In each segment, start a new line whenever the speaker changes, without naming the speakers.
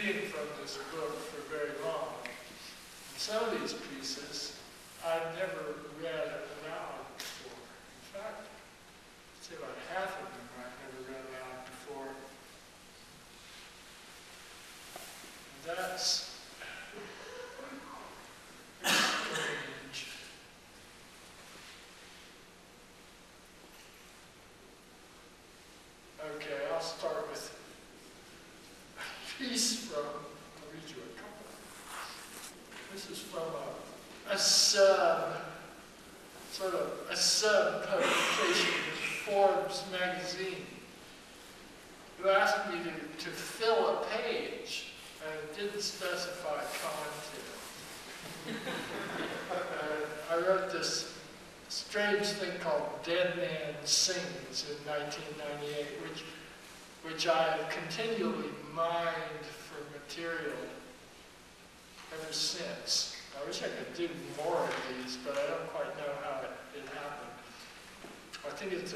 reading from this book for very long. And some of these pieces I've never read aloud before. In fact, I'd say about half of them I've never read aloud before. And that's strange. Okay, I'll start with a piece from, I'll read you a couple. This is from a sub publication in Forbes magazine, who asked me to fill a page and didn't specify content. I wrote this strange thing called Dead Man Sings in 1998, which I have continually mined for material ever since. I wish I could do more of these, but I don't quite know how it happened. I think it's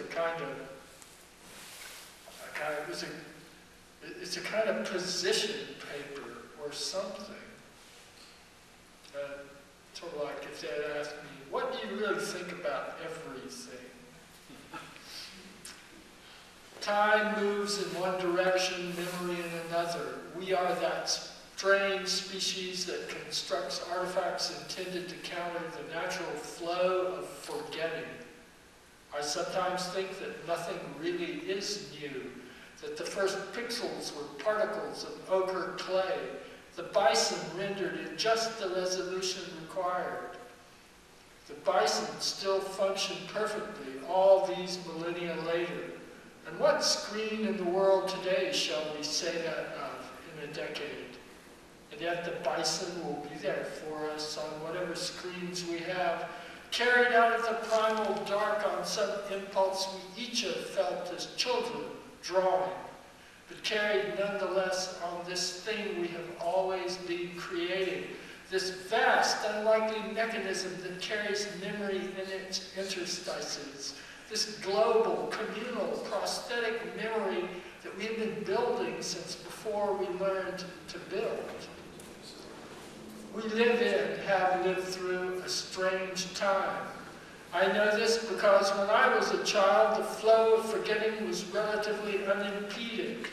it's a kind of position paper or something. Sort of like if they had asked me, what do you really think about everything? Time moves in one direction, memory in another. We are that strange species that constructs artifacts intended to counter the natural flow of forgetting. I sometimes think that nothing really is new, that the first pixels were particles of ochre clay, the bison rendered in just the resolution required. The bison still function perfectly all these millennia later. And what screen in the world today shall we say that of in a decade? And yet the bison will be there for us on whatever screens we have, carried out of the primal dark on some impulse we each have felt as children, drawing, but carried nonetheless on this thing we have always been creating, this vast, unlikely mechanism that carries memory in its interstices, this global, communal, prosthetic memory that we have been building since before we learned to build. We live in, have lived through a strange time. I know this because when I was a child, the flow of forgetting was relatively unimpeded.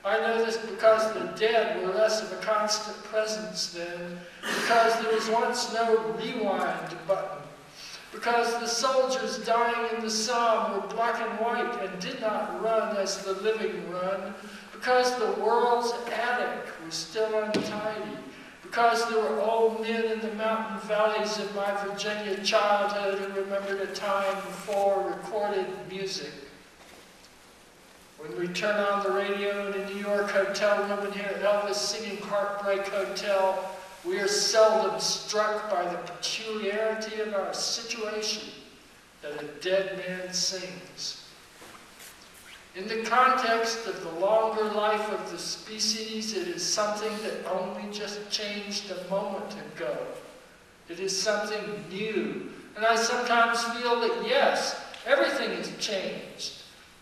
I know this because the dead were less of a constant presence then, because there was once no rewind button, because the soldiers dying in the Somme were black and white and did not run as the living run, because the world's attic was still untidy, because there were old men in the mountain valleys of my Virginia childhood who remembered a time before recorded music. When we turn on the radio in a New York hotel room and hear Elvis singing Heartbreak Hotel, we are seldom struck by the peculiarity of our situation, that a dead man sings. In the context of the longer life of the species, it is something that only just changed a moment ago. It is something new. And I sometimes feel that, yes, everything has changed.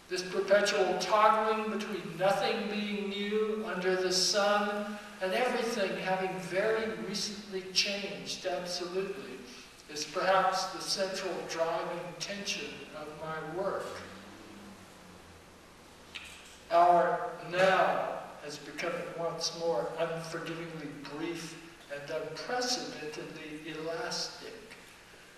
This perpetual toggling between nothing being new under the sun and everything having very recently changed, absolutely, is perhaps the central driving tension of my work. Our now has become at once more unforgivingly brief and unprecedentedly elastic.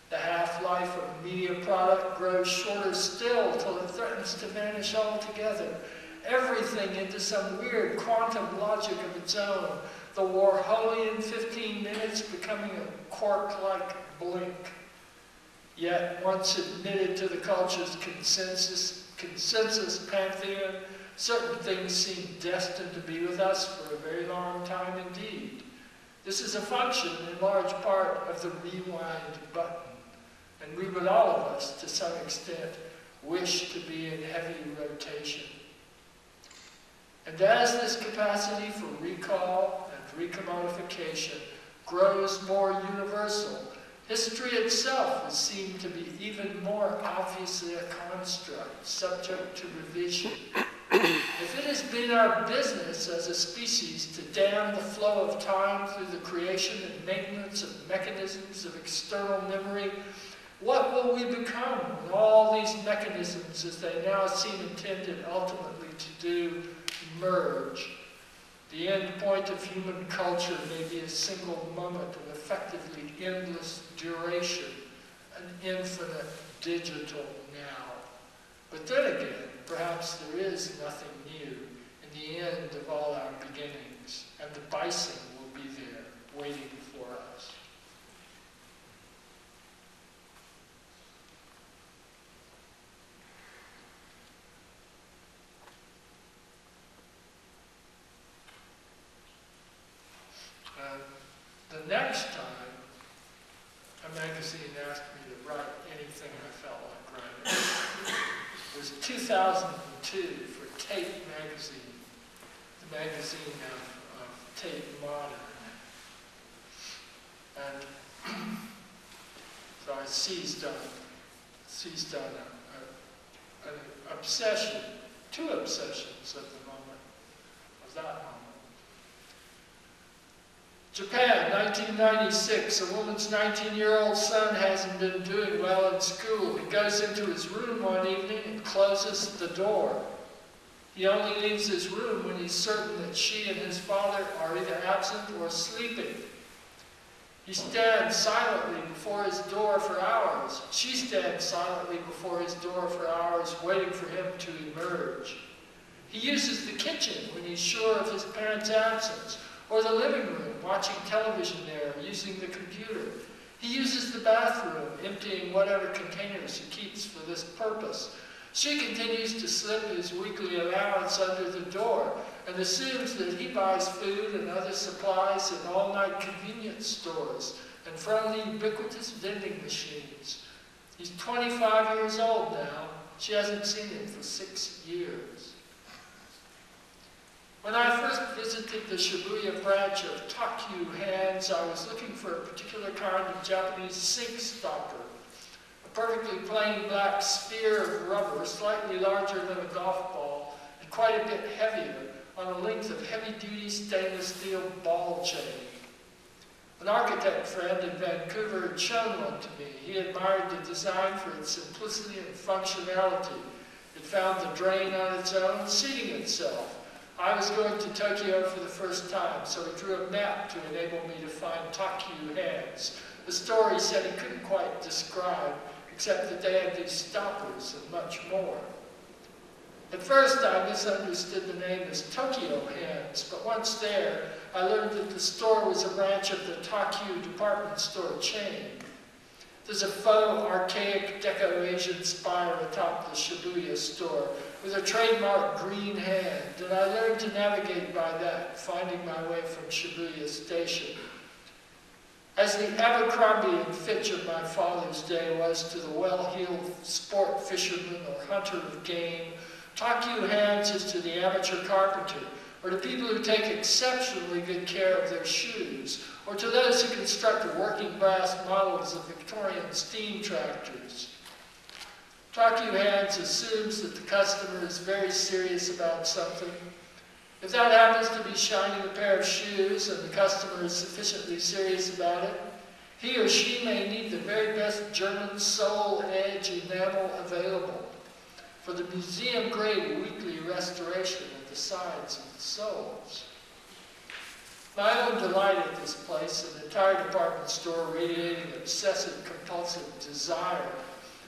The half-life of media product grows shorter still till it threatens to vanish altogether. Everything into some weird quantum logic of its own. The Warholian 15 minutes becoming a quark-like blink. Yet, once admitted to the culture's consensus pantheon, certain things seem destined to be with us for a very long time indeed. This is a function, in large part, of the rewind button. And we would all of us, to some extent, wish to be in heavy rotation. And as this capacity for recall and recommodification grows more universal, history itself would seem to be even more obviously a construct, subject to revision, If it has been our business as a species to dam the flow of time through the creation and maintenance of mechanisms of external memory, what will we become when all these mechanisms, as they now seem intended ultimately to do, merge? The end point of human culture may be a single moment of effectively endless duration, an infinite digital now. But then again, perhaps there is nothing new in the end of all our beginnings, and the bison will be there, waiting for us. The next time a magazine asked me to write anything I felt like writing was 2002 for Tape magazine, the magazine of Tape Modern. And so I seized on an obsession, two obsessions at the moment, of that moment. Japan, 1996, a woman's 19-year-old son hasn't been doing well in school. He goes into his room one evening and closes the door. He only leaves his room when he's certain that she and his father are either absent or sleeping. He stands silently before his door for hours. She stands silently before his door for hours, waiting for him to emerge. He uses the kitchen when he's sure of his parents' absence, or the living room, watching television there, using the computer. He uses the bathroom, emptying whatever containers he keeps for this purpose. She continues to slip his weekly allowance under the door and assumes that he buys food and other supplies in all-night convenience stores and from the ubiquitous vending machines. He's 25 years old now. She hasn't seen him for 6 years. When I first visited the Shibuya branch of Takyu Hands, I was looking for a particular kind of Japanese sink stopper. A perfectly plain black sphere of rubber, slightly larger than a golf ball, and quite a bit heavier, on a length of heavy-duty stainless steel ball chain. An architect friend in Vancouver had shown one to me. He admired the design for its simplicity and functionality. It found the drain on its own, seating itself. I was going to Tokyo for the first time, so he drew a map to enable me to find Takyu Hands, a store he said he couldn't quite describe, except that they had these stoppers and much more. At first I misunderstood the name as Tokyo Hands, but once there, I learned that the store was a branch of the Takyu department store chain. There's a faux archaic Deco-Asian spire atop the Shibuya store with a trademark green hand, and I learned to navigate by that, finding my way from Shibuya Station. As the Abercrombie and Fitch of my father's day was to the well-heeled sport fisherman or hunter of game, Takyu Hands is to the amateur carpenter, or to people who take exceptionally good care of their shoes, or to those who construct working brass models of Victorian steam tractors. Takyu Hands assumes that the customer is very serious about something. If that happens to be shining a pair of shoes and the customer is sufficiently serious about it, he or she may need the very best German sole edge enamel available for the museum-grade weekly restoration of the sides of the soles. My own delight at this place, an entire department store radiating obsessive-compulsive desire,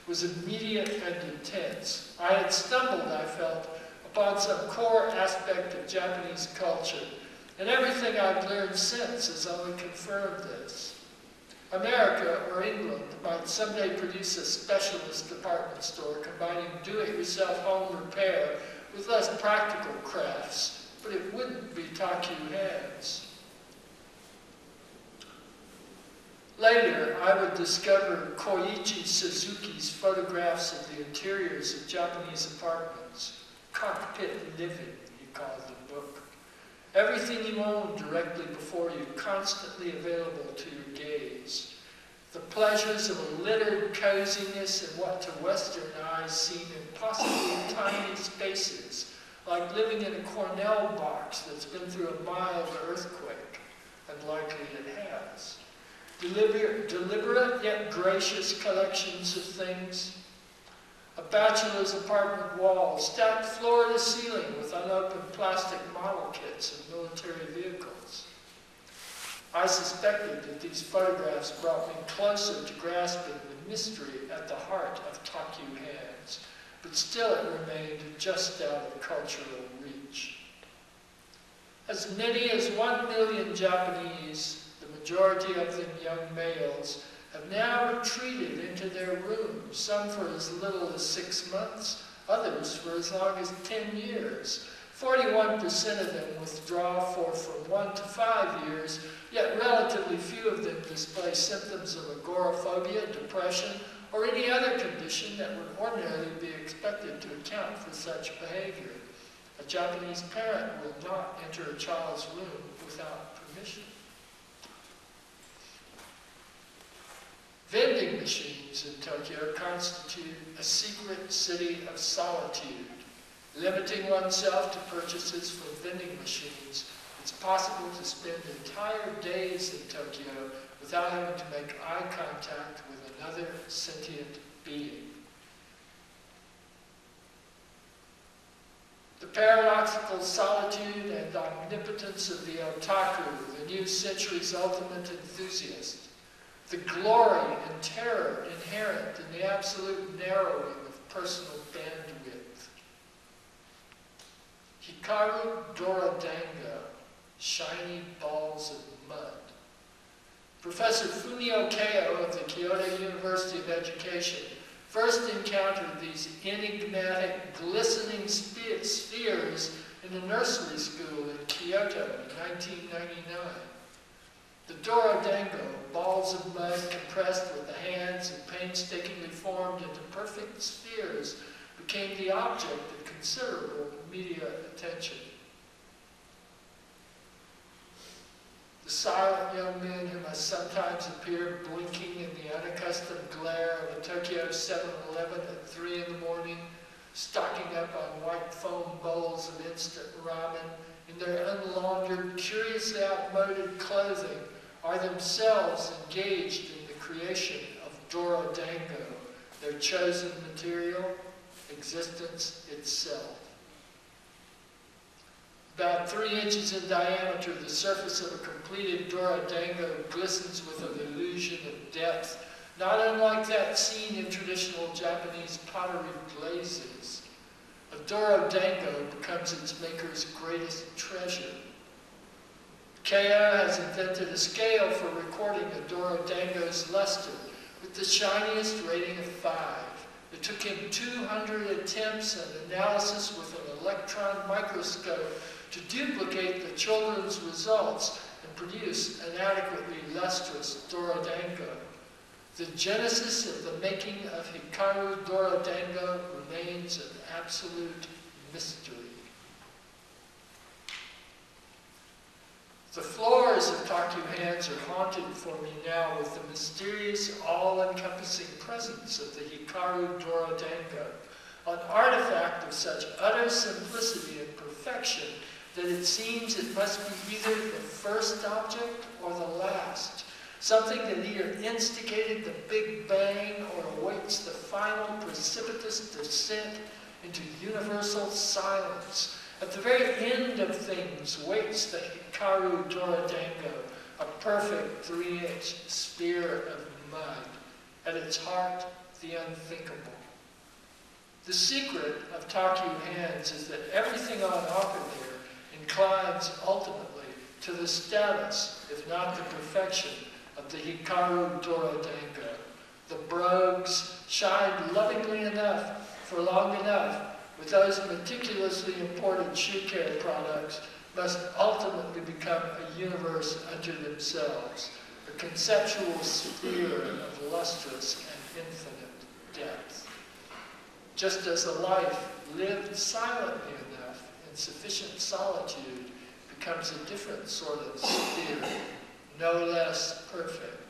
was immediate and intense. I had stumbled, I felt, upon some core aspect of Japanese culture, and everything I've learned since has only confirmed this. America, or England, might someday produce a specialist department store combining do-it-yourself home repair with less practical crafts, but it wouldn't be Takyu Hands. Later, I would discover Koichi Suzuki's photographs of the interiors of Japanese apartments. Cockpit living, he called the book. Everything you own directly before you, constantly available to your gaze. The pleasures of a littered coziness in what to Western eyes seem impossibly tiny spaces like living in a Cornell box that's been through a mild earthquake, and likely it has. Deliberate yet gracious collections of things. A bachelor's apartment wall stacked floor to ceiling with unopened plastic model kits of military vehicles. I suspected that these photographs brought me closer to grasping the mystery at the heart of Takyu Hands, but still it remained just out of cultural reach. As many as 1 million Japanese, the majority of them young males, have now retreated into their rooms, some for as little as 6 months, others for as long as 10 years. 41% of them withdraw for from 1 to 5 years, yet relatively few of them display symptoms of agoraphobia, depression, or any other condition that would ordinarily be expected to account for such behavior. A Japanese parent will not enter a child's room without permission. Vending machines in Tokyo constitute a secret city of solitude. Limiting oneself to purchases from vending machines, it's possible to spend entire days in Tokyo without having to make eye contact with another sentient being. The paradoxical solitude and omnipotence of the otaku, the new century's ultimate enthusiast. The glory and terror inherent in the absolute narrowing of personal bandwidth. Hikaru Dorodango, shiny balls of mud. Professor Fumio Keio of the Kyoto University of Education first encountered these enigmatic, glistening spheres in a nursery school in Kyoto in 1999. The Dorodango, balls of mud compressed with the hands and painstakingly formed into perfect spheres, became the object of considerable media attention. The silent young men who must sometimes appear blinking in the unaccustomed glare of a Tokyo 7-Eleven at 3 in the morning, stocking up on white foam bowls of instant ramen in their unlaundered, curiously outmoded clothing, are themselves engaged in the creation of Dorodango, their chosen material, existence itself. About 3 inches in diameter, the surface of a completed Dorodango glistens with an illusion of depth, not unlike that seen in traditional Japanese pottery glazes. A Dorodango becomes its maker's greatest treasure. Keio has invented a scale for recording a Dorodango's luster with the shiniest rating of 5. It took him 200 attempts and analysis with an electron microscope to duplicate the children's results and produce an adequately lustrous Dorodango. The genesis of the making of Hikaru Dorodango remains an absolute mystery. The floors of Takyu Hands are haunted for me now with the mysterious, all-encompassing presence of the Hikaru Dorodango, an artifact of such utter simplicity and perfection that it seems it must be either the first object or the last, something that either instigated the Big Bang or awaits the final precipitous descent into universal silence. At the very end of things waits the Hikaru Dorodango, a perfect 3-inch sphere of mud. At its heart, the unthinkable. The secret of Takyu Hands is that everything on offer there inclines ultimately to the status, if not the perfection, of the Hikaru Dorodango. The brogues shined lovingly enough for long enough, with those meticulously imported shoe care products must ultimately become a universe unto themselves, a conceptual sphere of lustrous and infinite depth. Just as a life lived silently enough in sufficient solitude becomes a different sort of sphere, no less perfect.